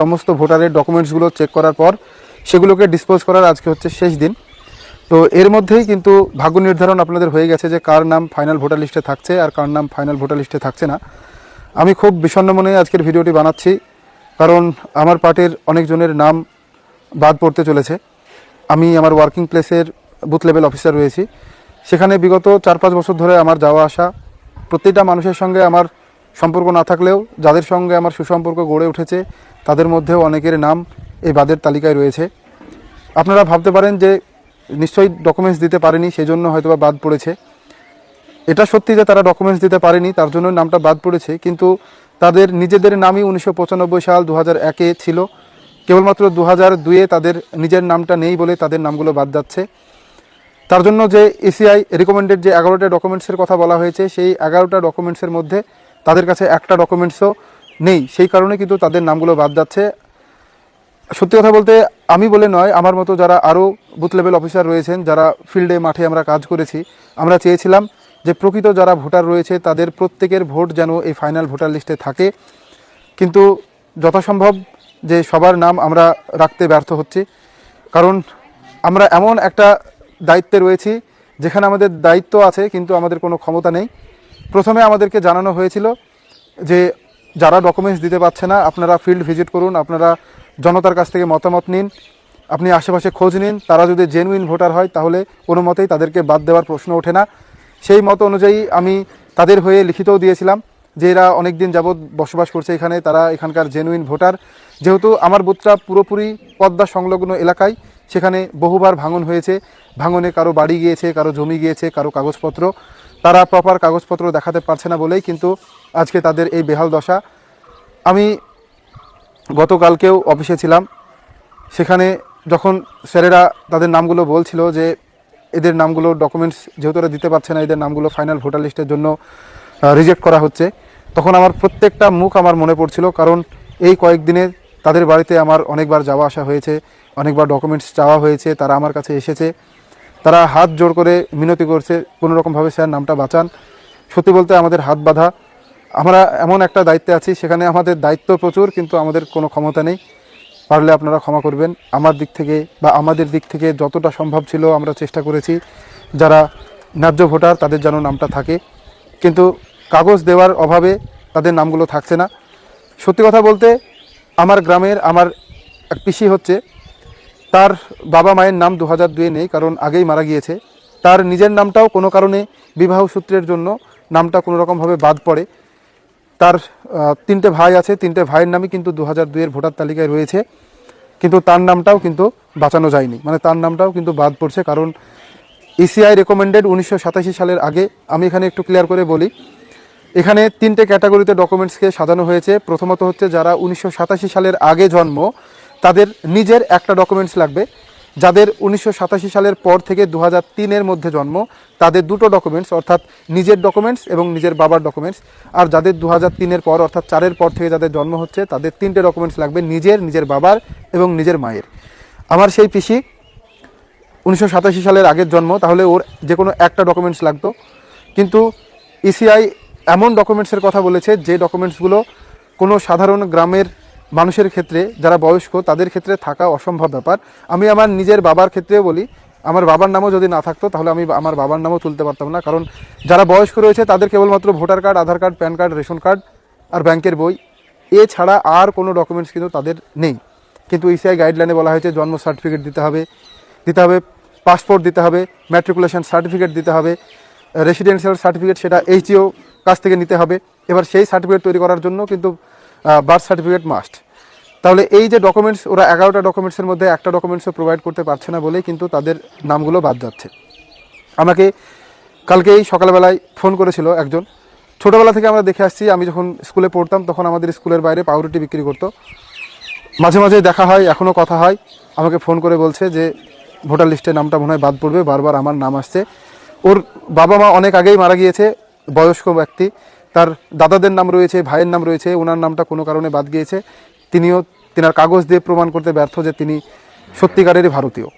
সমস্ত ভোটারের ডকুমেন্টসগুলো চেক করার পর সেগুলোকে ডিসপোজ করার আজকে হচ্ছে শেষ দিন। তো এর মধ্যেই কিন্তু ভাগ্য নির্ধারণ আপনাদের হয়ে গেছে যে কার নাম ফাইনাল ভোটার লিস্টে থাকছে আর কার নাম ফাইনাল ভোটার লিস্টে থাকছে না। আমি খুব বিষণ্ণ মনে আজকের ভিডিওটি বানাচ্ছি, কারণ আমার পার্টির অনেকজনের নাম বাদ পড়তে চলেছে। আমি আমার ওয়ার্কিং প্লেসের বুথ লেভেল অফিসার রয়েছি, সেখানে বিগত 4-5 বছর ধরে আমার যাওয়া আসা, প্রত্যেকটা মানুষের সঙ্গে আমার সম্পর্ক না থাকলেও যাদের সঙ্গে আমার সুসম্পর্ক গড়ে উঠেছে তাদের মধ্যেও অনেকের নাম এই বাদের তালিকায় রয়েছে। আপনারা ভাবতে পারেন যে নিশ্চয়ই ডকুমেন্টস দিতে পারেনি, সেজন্য হয়তোবা বাদ পড়েছে। এটা সত্যি যে তারা ডকুমেন্টস দিতে পারেনি, তার জন্য নামটা বাদ পড়েছে, কিন্তু তাদের নিজেদের নামই 1995 সাল 2001-এ ছিল। কেবলমাত্র 2002-এ তাদের নিজের নামটা নেই বলে তাদের নামগুলো বাদ যাচ্ছে। তার জন্য যে ইসিআই রিকমেন্ডেড যে 11টা ডকুমেন্টসের কথা বলা হয়েছে, সেই 11টা ডকুমেন্টসের মধ্যে তাদের কাছে একটা ডকুমেন্টসও নেই, সেই কারণে কিন্তু তাদের নামগুলো বাদ যাচ্ছে। সত্যি কথা বলতে আমি বলে নয়, আমার মতো যারা আরও বুথ লেভেল অফিসার রয়েছেন, যারা ফিল্ডে মাঠে আমরা কাজ করেছি, আমরা চেয়েছিলাম যে প্রকৃত যারা ভোটার রয়েছে তাদের প্রত্যেকের ভোট যেন এই ফাইনাল ভোটার লিস্টে থাকে, কিন্তু যথাসম্ভব যে সবার নাম আমরা রাখতে ব্যর্থ হচ্ছি। কারণ আমরা এমন একটা দায়িত্বে রয়েছি যেখানে আমাদের দায়িত্ব আছে কিন্তু আমাদের কোনো ক্ষমতা নেই। প্রথমে আমাদেরকে জানানো হয়েছিল যে যারা ডকুমেন্টস দিতে পারছে না, আপনারা ফিল্ড ভিজিট করুন, আপনারা জনতার কাছ থেকে মতামত নিন, আপনি আশেপাশে খোঁজ নিন, তারা যদি জেনুইন ভোটার হয় তাহলে কোনো মতেই তাদেরকে বাদ দেওয়ার প্রশ্ন ওঠে না। সেই মত অনুযায়ী আমি তাদের হয়ে লিখিতও দিয়েছিলাম যে এরা অনেক দিন যাবৎ বসবাস করছে এখানে, তারা এখানকার জেনুইন ভোটার। যেহেতু আমার বুথটা পুরোপুরি পদ্মা সংলগ্ন এলাকায়, সেখানে বহুবার ভাঙন হয়েছে, ভাঙনে কারো বাড়ি গিয়েছে, কারো জমি গিয়েছে, কারো কাগজপত্র, তারা প্রপার কাগজপত্র দেখাতে পারছে না বলেই কিন্তু আজকে তাদের এই বেহাল দশা। আমি গতকালকেও অফিসে ছিলাম, সেখানে যখন স্যারেরা তাদের নামগুলো বলছিল যে এদের নামগুলো ডকুমেন্টস যেহেতু এরা দিতে পারছে না, এদের নামগুলো ফাইনাল ভোটার লিস্টের জন্য রিজেক্ট করা হচ্ছে, তখন আমার প্রত্যেকটা মুখ আমার মনে পড়ছিল। কারণ এই কয়েকদিনে তাদের বাড়িতে আমার অনেকবার যাওয়া আসা হয়েছে, অনেকবার ডকুমেন্টস চাওয়া হয়েছে, তারা আমার কাছে এসেছে, তারা হাত জোড় করে মিনতি করছে কোনো রকমভাবে স্যার নামটা বাঁচান। সত্যি বলতে আমাদের হাত বাঁধা, আমরা এমন একটা দায়িত্বে আছি, সেখানে আমাদের দায়িত্ব প্রচুর কিন্তু আমাদের কোনো ক্ষমতা নেই। পারলে আপনারা ক্ষমা করবেন। আমার দিক থেকে বা আমাদের দিক থেকে যতটা সম্ভব ছিল আমরা চেষ্টা করেছি যারা ন্যায্য ভোটার তাদের যেন নামটা থাকে, কিন্তু কাগজ দেওয়ার অভাবে তাদের নামগুলো থাকছে না। সত্যি কথা বলতে আমার গ্রামের আমার এক পিসি হচ্ছে, তার বাবা মায়ের নাম 2002-এ নেই, কারণ আগেই মারা গিয়েছে। তার নিজের নামটাও কোনো কারণে বিবাহ সূত্রের জন্য নামটা কোনো রকমভাবে বাদ পড়ে। তার 3টে ভাই আছে, 3টে ভাইয়ের নামই কিন্তু 2002-এর ভোটার তালিকায় রয়েছে, কিন্তু তার নামটাও কিন্তু বাঁচানো যায়নি, মানে তার নামটাও কিন্তু বাদ পড়ছে। কারণ ইসিআই রেকমেন্ডেড 1987 সালের আগে। আমি এখানে একটু ক্লিয়ার করে বলি, এখানে 3টে ক্যাটাগরিতে ডকুমেন্টসকে সাজানো হয়েছে। প্রথমত হচ্ছে যারা 1987 সালের আগে জন্ম, তাদের নিজের একটা ডকুমেন্টস লাগবে। যাদের 1987 সালের পর থেকে 2003-এর মধ্যে জন্ম, তাদের 2টো ডকুমেন্টস, অর্থাৎ নিজের ডকুমেন্টস এবং নিজের বাবার ডকুমেন্টস। আর যাদের 2003-এর পর অর্থাৎ 4-এর পর থেকে যাদের জন্ম হচ্ছে, তাদের 3টে ডকুমেন্টস লাগবে, নিজের, নিজের বাবার এবং নিজের মায়ের। আমার সেই পিসি 1987 সালের আগের জন্ম, তাহলে ওর যে কোনো একটা ডকুমেন্টস লাগতো। কিন্তু ইসিআই এমন ডকুমেন্টসের কথা বলেছে যে ডকুমেন্টসগুলো কোনো সাধারণ গ্রামের মানুষের ক্ষেত্রে, যারা বয়স্ক, তাদের ক্ষেত্রে থাকা অসম্ভব ব্যাপার। আমি আমার নিজের বাবার ক্ষেত্রেও বলি, আমার বাবার নামও যদি না থাকতো তাহলে আমি আমার বাবার নামও তুলতে পারতাম না। কারণ যারা বয়স্ক রয়েছে তাদের কেবলমাত্র voter card, Aadhaar card, PAN card, ration card আর ব্যাংকের বই, এছাড়া আর কোনো ডকুমেন্টস কিন্তু তাদের নেই। কিন্তু ইসিআই গাইডলাইনে বলা হয়েছে জন্ম সার্টিফিকেট দিতে হবে, পাসপোর্ট দিতে হবে, ম্যাট্রিকুলেশন সার্টিফিকেট দিতে হবে, রেসিডেন্সিয়াল সার্টিফিকেট সেটা এইচডিও কাছ থেকে নিতে হবে। এবার সেই সার্টিফিকেট তৈরি করার জন্য কিন্তু বার্থ সার্টিফিকেট মাস্ট। তাহলে এই যে ডকুমেন্টস, ওরা 11টা ডকুমেন্টসের মধ্যে একটা ডকুমেন্টসও প্রোভাইড করতে পারছে না বলেই কিন্তু তাদের নামগুলো বাদ যাচ্ছে। আমাকে কালকেই সকালবেলায় ফোন করেছিল একজন। ছোটোবেলা থেকে আমরা দেখে আসছি, আমি যখন স্কুলে পড়তাম তখন আমাদের স্কুলের বাইরে পাউরুটি বিক্রি করতো, মাঝে মাঝে দেখা হয়, এখনও কথা হয়। আমাকে ফোন করে বলছে যে ভোটার লিস্টে নামটা মনে হয় বাদ পড়বে, বারবার আমার নাম আসছে। ওর বাবা মা অনেক আগেই মারা গিয়েছে, বয়স্ক ব্যক্তি, তার দাদাদের নাম রয়েছে, ভাইয়ের নাম রয়েছে, ওনার নামটা কোনো কারণে বাদ গিয়েছে। তিনার কাগজ দিয়ে প্রমাণ করতে ব্যর্থ যে তিনি সত্যিকারেরই ভারতীয়।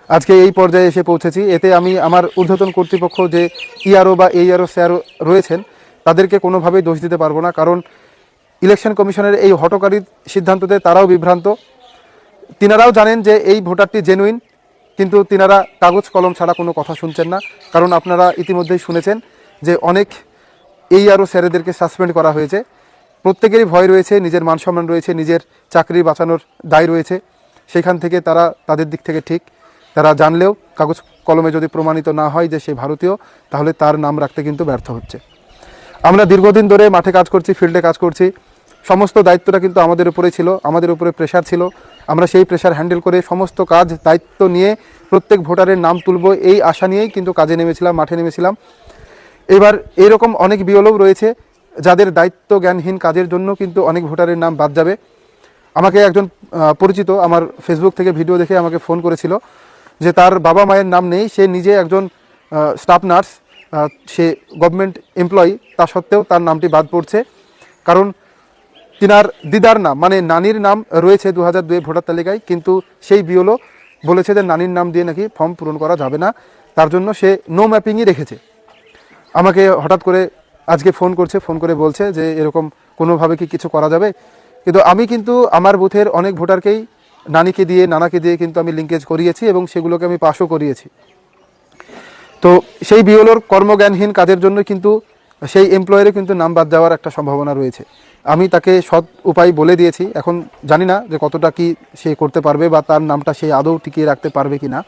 আজকে এই পর্যায়ে এসে পৌঁছেছি। এতে আমি আমার ঊর্ধ্বতন কর্তৃপক্ষ যে ইআরও বা এইআরও স্যার রয়েছেন তাদেরকে কোনোভাবেই দোষ দিতে পারবো না, কারণ ইলেকশন কমিশনের এই হঠকারী সিদ্ধান্ততে তারাও বিভ্রান্ত। তিনারাও জানেন যে এই ভোটারটি জেনুইন, কিন্তু তিনারা কাগজ কলম ছাড়া কোনো কথা শুনছেন না। কারণ আপনারা ইতিমধ্যেই শুনেছেন যে অনেক এই আরও স্যারেদেরকে সাসপেন্ড করা হয়েছে। প্রত্যেকেরই ভয় রয়েছে, নিজের মান সম্মান রয়েছে, নিজের চাকরি বাঁচানোর দায় রয়েছে। সেখান থেকে তারা তাদের দিক থেকে ঠিক, তারা জানলেও কাগজ কলমে যদি প্রমাণিত না হয় যে সে ভারতীয়, তাহলে তার নাম রাখতে কিন্তু ব্যর্থ হচ্ছে। আমরা দীর্ঘদিন ধরে মাঠে কাজ করছি, ফিল্ডে কাজ করছি, সমস্ত দায়িত্বটা কিন্তু আমাদের উপরে ছিল, আমাদের উপরে প্রেশার ছিল। আমরা সেই প্রেশার হ্যান্ডেল করে সমস্ত কাজ দায়িত্ব নিয়ে প্রত্যেক ভোটারের নাম তুলব এই আশা নিয়েই কিন্তু কাজে নেমেছিলাম, মাঠে নেমেছিলাম। এবার এরকম অনেক বিএলও রয়েছে যাদের দায়িত্ব জ্ঞানহীন কাজের জন্য কিন্তু অনেক ভোটারের নাম বাদ যাবে। আমাকে একজন পরিচিত আমার ফেসবুক থেকে ভিডিও দেখে আমাকে ফোন করেছিল যে তার বাবা মায়ের নাম নেই, সে নিজে একজন স্টাফ নার্স, সে গভর্নমেন্ট এমপ্লয়ি, তা সত্ত্বেও তার নামটি বাদ পড়ছে। কারণ তিনার দিদার নাম মানে নানির নাম রয়েছে 2002 ভোটার তালিকায়, কিন্তু সেই বিএলও বলেছে যে নানির নাম দিয়ে নাকি ফর্ম পূরণ করা যাবে না, তার জন্য সে নো ম্যাপিংই রেখেছে। আমাকে হঠাৎ করে আজকে ফোন করছে, ফোন করে বলছে যে এরকম কোনোভাবে কি কিছু করা যাবে। কিন্তু আমি কিন্তু আমার বুথের অনেক ভোটারকেই নানিকে দিয়ে নানাকে দিয়ে কিন্তু আমি লিঙ্কেজ করিয়েছি এবং সেগুলোকে আমি পাসও করিয়েছি। তো সেই বিএলওর কর্মজ্ঞানহীন কাজের জন্য কিন্তু সেই এমপ্লয়ারের কিন্তু নাম বাদ যাওয়ার একটা সম্ভাবনা রয়েছে। আমি তাকে সৎ উপায় বলে দিয়েছি, এখন জানি না যে কতটা কি সে করতে পারবে বা তার নামটা সে আদৌ টিকিয়ে রাখতে পারবে কি না।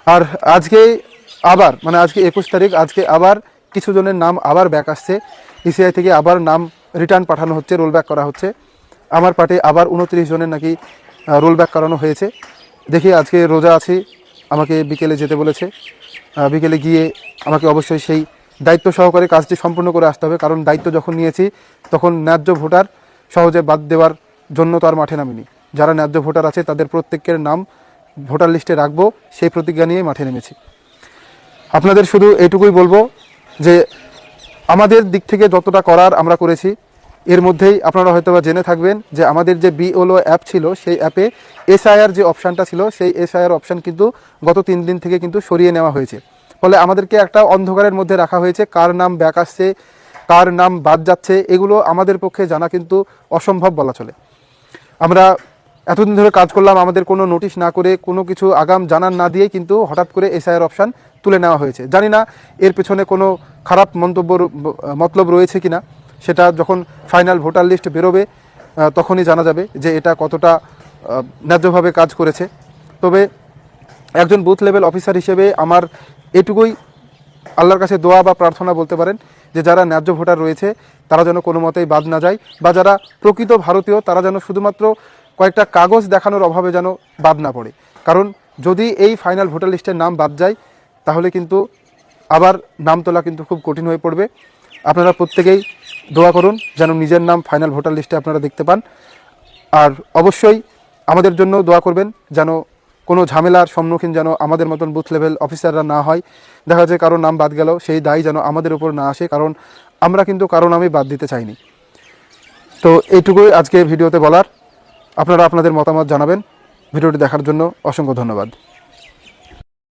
আর আজকে আবার মানে আজকে 21 তারিখ, আজকে আবার কিছু জনের নাম আবার ব্যাক আসছে, ইসিআই থেকে আবার নাম রিটার্ন পাঠানো হচ্ছে, রোল ব্যাক করা হচ্ছে। আমার পার্টি আবার 29 জনের নাকি রোল ব্যাক করানো হয়েছে। দেখি আজকে রোজা আছি, আমাকে বিকেলে যেতে বলেছে। বিকেলে গিয়ে আমাকে অবশ্যই সেই দায়িত্ব সহকারে কাজটি সম্পূর্ণ করে আসতে হবে। কারণ দায়িত্ব যখন নিয়েছি তখন ন্যায্য ভোটার সহজে বাদ দেওয়ার জন্য তো আর মাঠে নামিনি। যারা ন্যায্য ভোটার আছে তাদের প্রত্যেকের নাম ভোটার লিস্টে রাখবো, সেই প্রতিজ্ঞা নিয়ে মাঠে নেমেছি। আপনাদের শুধু এইটুকুই বলবো যে আমাদের দিক থেকে যতটা করার আমরা করেছি। এর মধ্যেই আপনারা হয়তো বা জেনে থাকবেন যে আমাদের যে বিএলও অ্যাপ ছিল, সেই অ্যাপে এসআইআর যে অপশানটা ছিল, সেই এসআইআর অপশান কিন্তু গত 3 দিন থেকে কিন্তু সরিয়ে নেওয়া হয়েছে। ফলে আমাদেরকে একটা অন্ধকারের মধ্যে রাখা হয়েছে। কার নাম ব্যাক আসছে, কার নাম বাদ যাচ্ছে, এগুলো আমাদের পক্ষে জানা কিন্তু অসম্ভব বলা চলে। আমরা এতদিন ধরে কাজ করলাম, আমাদের কোনো নোটিশ না করে, কোনো কিছু আগাম জানান না দিয়ে কিন্তু হঠাৎ করে এসআইআর অপশান তুলে নেওয়া হয়েছে। জানি না এর পেছনে কোনো খারাপ মতলব রয়েছে কিনা, সেটা যখন ফাইনাল ভোটার লিস্ট বেরোবে তখনই জানা যাবে যে এটা কতটা ন্যায্যভাবে কাজ করেছে। তবে একজন বুথ লেভেল অফিসার হিসেবে আমার এটুকুই আল্লাহর কাছে দোয়া বা প্রার্থনা বলতে পারেন যে যারা ন্যায্য ভোটার রয়েছে তারা যেন কোনো মতেই বাদ না যায়, বা যারা প্রকৃত ভারতীয় তারা যেন শুধুমাত্র কয়েকটা কাগজ দেখানোর অভাবে যেন বাদ না পড়ে। কারণ যদি এই ফাইনাল ভোটার লিস্টের নাম বাদ যায় তাহলে কিন্তু আবার নাম তোলা কিন্তু খুব কঠিন হয়ে পড়বে। আপনারা প্রত্যেকেই দোয়া করুন যেন নিজের নাম ফাইনাল ভোটার লিস্টে আপনারা দেখতে পান। আর অবশ্যই আমাদের জন্য দোয়া করবেন যেন কোনো ঝামেলার সম্মুখীন যেন আমাদের মতন বুথ লেভেল অফিসাররা না হয়। দেখা যায় কারো নাম বাদ গেল, সেই দায় যেন আমাদের উপর না আসে, কারণ আমরা কিন্তু কারো নামই বাদ দিতে চাইনি। তো এইটুকুই আজকে ভিডিওতে বলার। আপনারা আপনাদের মতামত জানাবেন। ভিডিওটি দেখার জন্য অসংখ্য ধন্যবাদ।